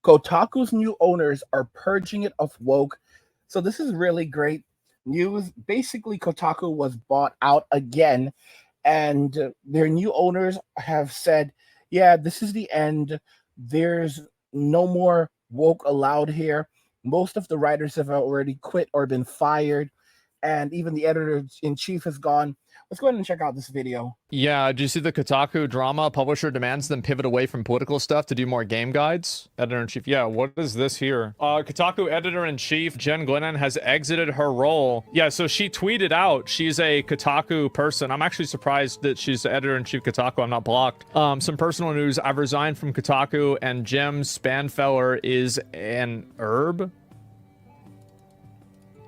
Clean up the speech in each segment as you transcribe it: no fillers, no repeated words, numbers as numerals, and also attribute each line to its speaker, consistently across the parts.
Speaker 1: Kotaku's new owners are purging it of woke. So this is really great news. Basically, Kotaku was bought out again, and their new owners have said, yeah, this is the end. There's no more woke allowed here. Most of the writers have already quit or been fired, and even the editor in chief has gone. Let's go ahead and check out this video.
Speaker 2: Yeah, do you see the Kotaku drama? Publisher demands them pivot away from political stuff to do more game guides. Editor-in-chief, yeah, what is this here? Kotaku editor-in-chief Jen Glennon has exited her role. Yeah, so she tweeted out she's a Kotaku person. I'm actually surprised that she's the editor-in-chief Kotaku. I'm not blocked. Some personal news. I've resigned from Kotaku, and Jim Spanfeller is an herb.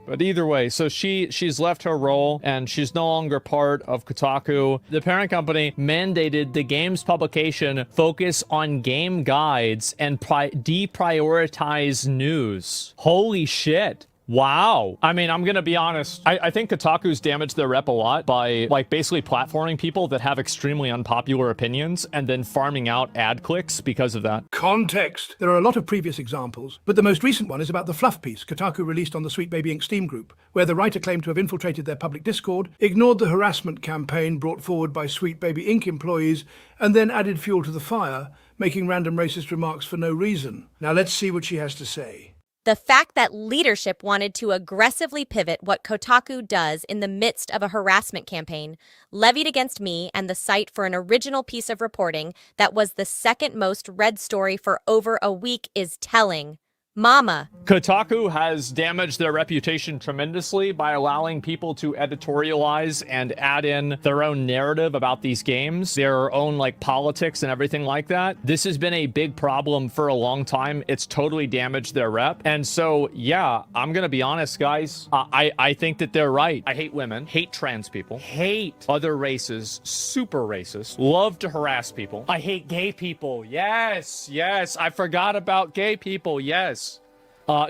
Speaker 2: But either way, so she's left her role and she's no longer part of Kotaku. The parent company mandated the game's publication focus on game guides and deprioritize news. Holy shit. Wow. I mean, I'm gonna be honest. I think Kotaku's damaged their rep a lot by, like, basically platforming people that have extremely unpopular opinions and then farming out ad clicks because of that.
Speaker 3: Context. There are a lot of previous examples, but the most recent one is about the fluff piece Kotaku released on the Sweet Baby Inc. Steam group, where the writer claimed to have infiltrated their public Discord, ignored the harassment campaign brought forward by Sweet Baby Inc. employees, and then added fuel to the fire, making random racist remarks for no reason. Now let's see what she has to say.
Speaker 4: The fact that leadership wanted to aggressively pivot what Kotaku does in the midst of a harassment campaign levied against me and the site for an original piece of reporting that was the second most read story for over a week is telling. Mama.
Speaker 2: Kotaku has damaged their reputation tremendously by allowing people to editorialize and add in their own narrative about these games, their own, like, politics and everything like that. This has been a big problem for a long time. It's totally damaged their rep. And so, yeah, I'm gonna be honest, guys. I think that they're right. I hate women, hate trans people, hate other races, super racist, love to harass people. I hate gay people. Yes, yes. I forgot about gay people. Yes.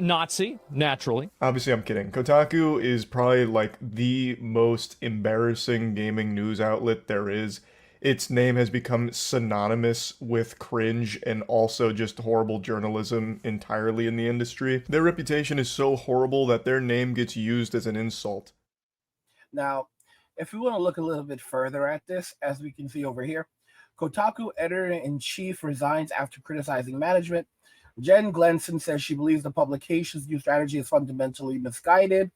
Speaker 2: Nazi, naturally.
Speaker 5: Obviously, I'm kidding. Kotaku is probably like the most embarrassing gaming news outlet there is. Its name has become synonymous with cringe and also just horrible journalism entirely in the industry. Their reputation is so horrible that their name gets used as an insult.
Speaker 1: Now, if we want to look a little bit further at this, as we can see over here, Kotaku editor-in-chief resigns after criticizing management. Jen Glenson says she believes the publication's new strategy is fundamentally misguided.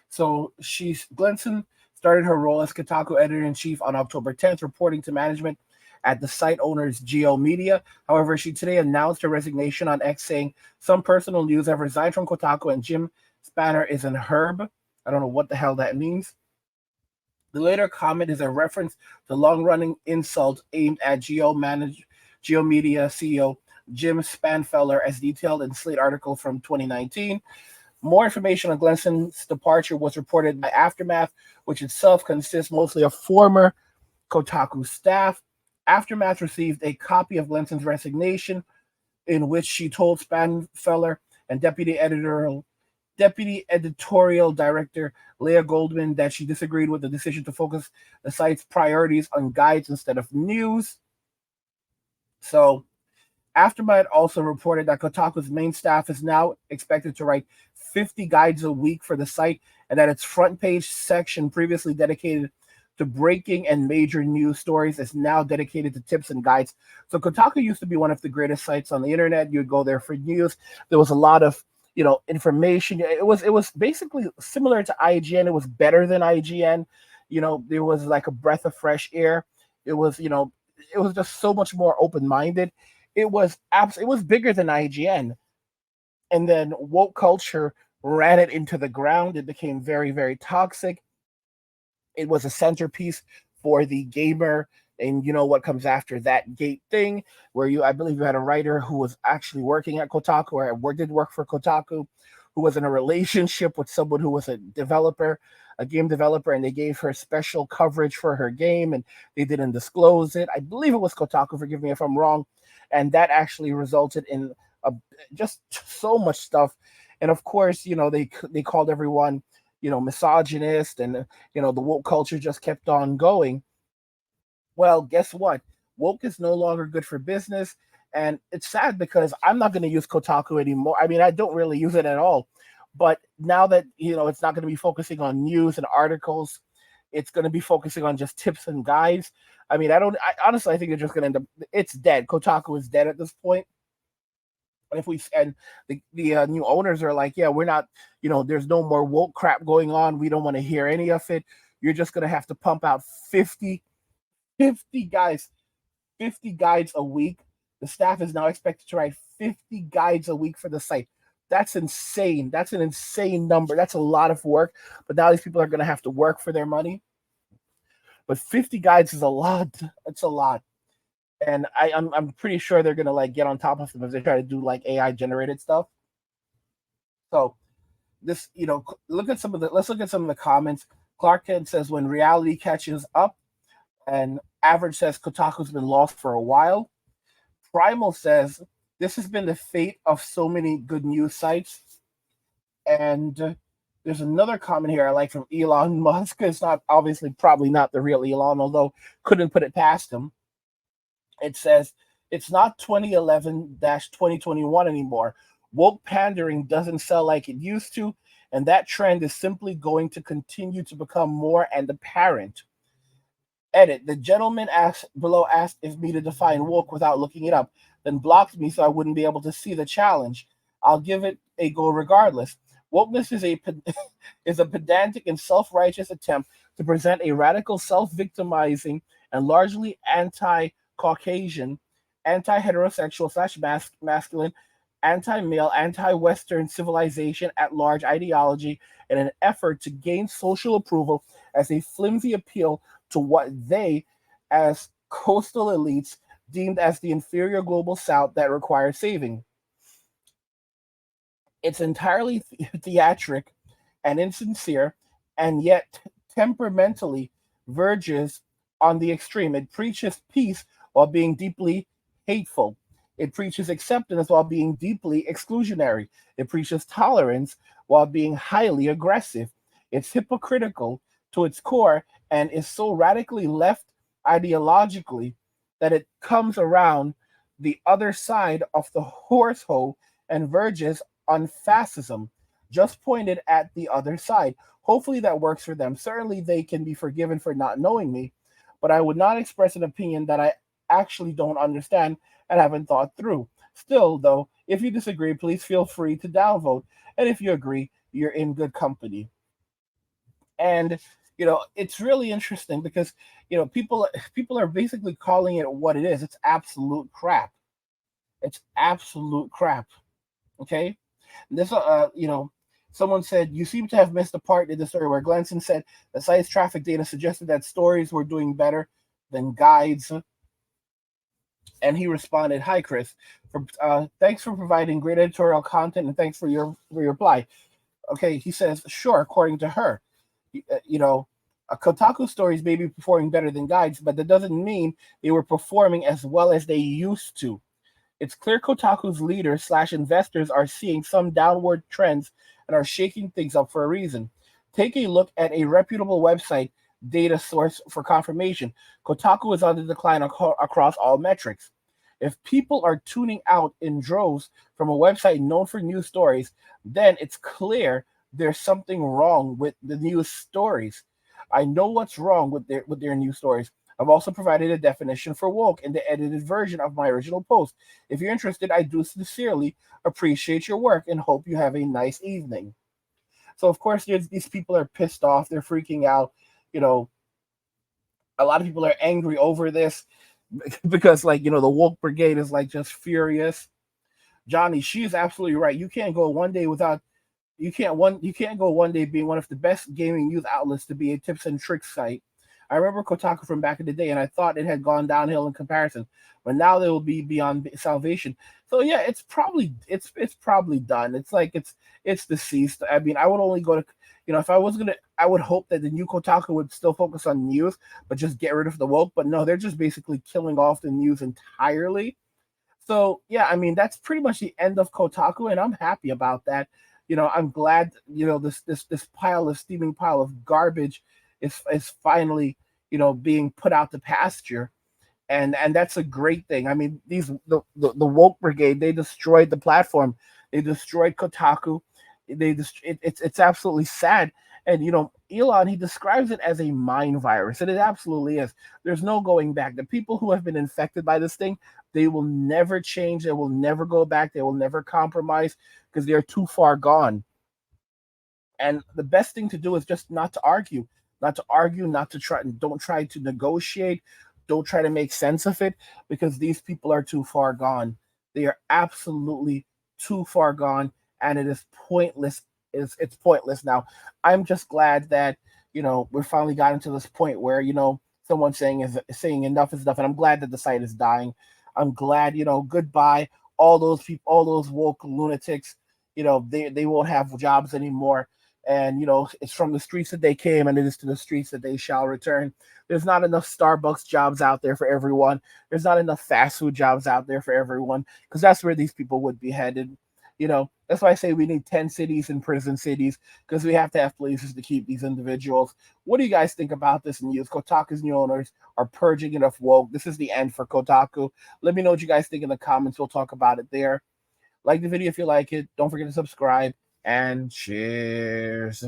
Speaker 1: So Glenson started her role as Kotaku editor-in-chief on October 10th, reporting to management at the site owner's Geo Media. However, she today announced her resignation on X, saying some personal news have resigned from Kotaku and Jim Spanner is an herb. I don't know what the hell that means. The later comment is a reference to long-running insult aimed at Geo Media CEO Jim Spanfeller, as detailed in Slate article from 2019. More information on Glenson's departure was reported by Aftermath, which itself consists mostly of former Kotaku staff. Aftermath received a copy of Glenson's resignation, in which she told Spanfeller and Deputy Editorial Director Leah Goldman that she disagreed with the decision to focus the site's priorities on guides instead of news. So, Aftermath also reported that Kotaku's main staff is now expected to write 50 guides a week for the site, and that its front page section, previously dedicated to breaking and major news stories, is now dedicated to tips and guides. So Kotaku used to be one of the greatest sites on the internet. You'd go there for news. There was a lot of, information. It was basically similar to IGN. It was better than IGN. There was like a breath of fresh air. It was just so much more open-minded. It was bigger than IGN. And then woke culture ran it into the ground. It became very, very toxic. It was a centerpiece for the gamer. And you know what comes after that gate thing, where I believe you had a writer who was actually working at Kotaku or did work for Kotaku, who was in a relationship with someone who was a game developer, and they gave her special coverage for her game, and they didn't disclose it. I believe it was Kotaku, forgive me if I'm wrong. And that actually resulted in just so much stuff. And of course, they called everyone, misogynist, and, the woke culture just kept on going. Well, guess what? Woke is no longer good for business. And it's sad because I'm not going to use Kotaku anymore. I mean, I don't really use it at all. But now that, it's not going to be focusing on news and articles, it's going to be focusing on just tips and guides. I mean, honestly, I think they're just going to end up, it's dead. Kotaku is dead at this point. And the new owners are like, yeah, we're not, there's no more woke crap going on. We don't want to hear any of it. You're just going to have to pump out 50 guys, 50 guides a week. The staff is now expected to write 50 guides a week for the site. That's insane. That's an insane number. That's a lot of work. But now these people are going to have to work for their money. But 50 guides is a lot. It's a lot. And I'm pretty sure they're gonna like get on top of them if they try to do like AI generated stuff. So this, let's look at some of the comments. Clark Kent says when reality catches up, and Average says Kotaku's been lost for a while. Primal says this has been the fate of so many good news sites. And there's another comment here I like from Elon Musk. It's not probably not the real Elon, although couldn't put it past him. It says, it's not 2011-2021 anymore. Woke pandering doesn't sell like it used to, and that trend is simply going to continue to become more and apparent. Edit, the gentleman below asked if me to define woke without looking it up, then blocked me so I wouldn't be able to see the challenge. I'll give it a go regardless. Wokeness is a pedantic and self-righteous attempt to present a radical self-victimizing and largely anti-Caucasian, anti-heterosexual / masculine, anti-male, anti-Western civilization at large ideology in an effort to gain social approval as a flimsy appeal to what they, as coastal elites, deemed as the inferior global south that requires saving. It's entirely theatric and insincere, and yet temperamentally verges on the extreme. It preaches peace while being deeply hateful. It preaches acceptance while being deeply exclusionary. It preaches tolerance while being highly aggressive. It's hypocritical to its core and is so radically left ideologically that it comes around the other side of the horse hole and verges on fascism, just pointed at the other side. Hopefully that works for them. Certainly they can be forgiven for not knowing me, but I would not express an opinion that I actually don't understand and haven't thought through. Still, though, if you disagree, please feel free to downvote. And if you agree, you're in good company. And it's really interesting because people are basically calling it what it is. It's absolute crap. It's absolute crap. Okay? This someone said, you seem to have missed the part in the story where Glenson said the site's traffic data suggested that stories were doing better than guides. And he responded, hi, Chris. Thanks for providing great editorial content and thanks for your reply. Okay, he says, sure, according to her. Kotaku stories may be performing better than guides, but that doesn't mean they were performing as well as they used to. It's clear Kotaku's leaders / investors are seeing some downward trends and are shaking things up for a reason. Take a look at a reputable website data source for confirmation. Kotaku is on the decline across all metrics. If people are tuning out in droves from a website known for news stories, then it's clear there's something wrong with the news stories. I know what's wrong with their news stories. I've also provided a definition for woke in the edited version of my original post. If you're interested, I do sincerely appreciate your work and hope you have a nice evening. So, of course, these people are pissed off. They're freaking out. A lot of people are angry over this because, the woke brigade is, just furious. Johnny, she's absolutely right. You can't go one day without you can't go one day being one of the best gaming news outlets to be a tips and tricks site. I remember Kotaku from back in the day, and I thought it had gone downhill in comparison, but now they will be beyond salvation. So yeah, it's probably done. It's deceased. I mean, I would only go to if I was gonna, I would hope that the new Kotaku would still focus on news, but just get rid of the woke. But no, they're just basically killing off the news entirely. So yeah, I mean that's pretty much the end of Kotaku, and I'm happy about that. I'm glad this steaming pile of garbage is finally being put out to pasture, and that's a great thing. I mean, the woke brigade, they destroyed the platform, they destroyed Kotaku, it's absolutely sad. And Elon, he describes it as a mind virus, and it absolutely is. There's no going back. The people who have been infected by this thing, they will never change. They will never go back. They will never compromise because they're too far gone. And the best thing to do is just not to argue, not to try, don't try to negotiate, don't try to make sense of it, because these people are too far gone. They are absolutely too far gone, and it is pointless. It's pointless now. I'm just glad that we're finally gotten to this point where someone's saying enough is enough, and I'm glad that the site is dying. I'm glad, goodbye all those people, all those woke lunatics. They won't have jobs anymore, and it's from the streets that they came, and it is to the streets that they shall return. There's not enough Starbucks jobs out there for everyone. There's not enough fast food jobs out there for everyone, because that's where these people would be headed. That's why I say we need 10 cities and prison cities, because we have to have places to keep these individuals. What do you guys think about this news? Kotaku's new owners are purging it of woke. This is the end for Kotaku. Let me know what you guys think in the comments. We'll talk about it there. Like the video if you like it. Don't forget to subscribe, and cheers.